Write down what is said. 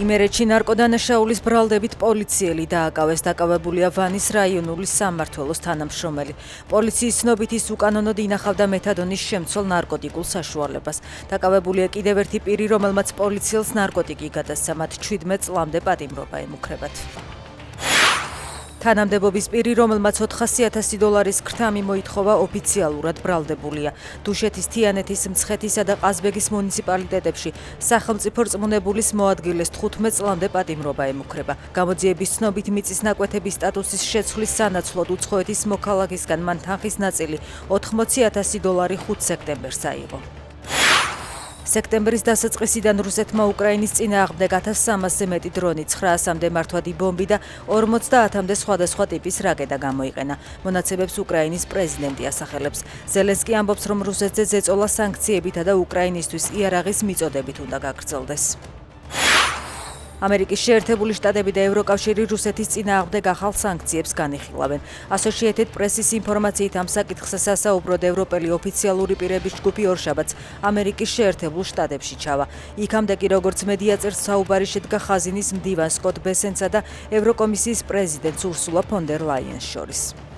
იმერეთში ნარკოდანაშაულის ბრალდებით პოლიციელი დააკავეს. დაკავებულია ვანის რაიონული სამმართველოს თანამშრომელი. პოლიციის ცნობით ის უკანონოდ ინახავდა მეთადონის შემცველ ნარკოტიკულ საშუალებას. დაკავებულია კიდევ ერთი პირი, რომელმაც პოლიციელს ნარკოტიკი გადასცა. მათ 17 წლამდე პატიმრობა ემუქრებათ. თანამდებობის პირი, რომელმაც $400,000 ქრთამი მოითხოვა, ოფიციალურად ბრალდებულია. დუშეთის, თიანეთის, მცხეთისა და ყაზბეგის მუნიციპალიტეტებში სახელმწიფო რწმუნებულის მოადგილეს 15 წლამდე პატიმრობა ემუქრება. გამოძიების ცნობით მიწის ნაკვეთების სტატუსის შეცვლის სანაცვლოდ უცხოეთის მოქალაქისგან მან თანხის ნაწილი $80,000 5 სექტემბერს აიღო. სექტემბრის დასაწყისიდან რუსეთმა უკრაინის წინააღმდეგ 1300-ზე მეტი დრონი, 900-მდე მართვადი ბომბი და 50-მდე სხვადასხვა ტიპის რაკეტა გამოიყენა. მონაცემებს უკრაინის პრეზიდენტი ასახელებს. ზელენსკი ამბობს, რომ რუსეთზე ზეწოლა სანქციებითა და უკრაინისთვის იარაღის მიწოდებით უნდა გაგრძელდეს. ამერიკის შეერთებული შტატები და ევროკავშირი რუსეთის წინააღმდეგ ახალ სანქციებს განიხილავენ. Associated Press-ის ინფორმაციით ამ საკითხზე სასაუბროდ ევროპელი ოფიციალური პირების ჯგუფი ორშაბათს ამერიკის შეერთებულ შტატებში ჩავა. იქამდე კი, როგორც მედია წერს, საუბარი შედგა ხაზინის მდივან სკოტ ბესენსა და ევროკომისიის პრეზიდენტს ურსულა ფონ დერ ლაიენს შორის.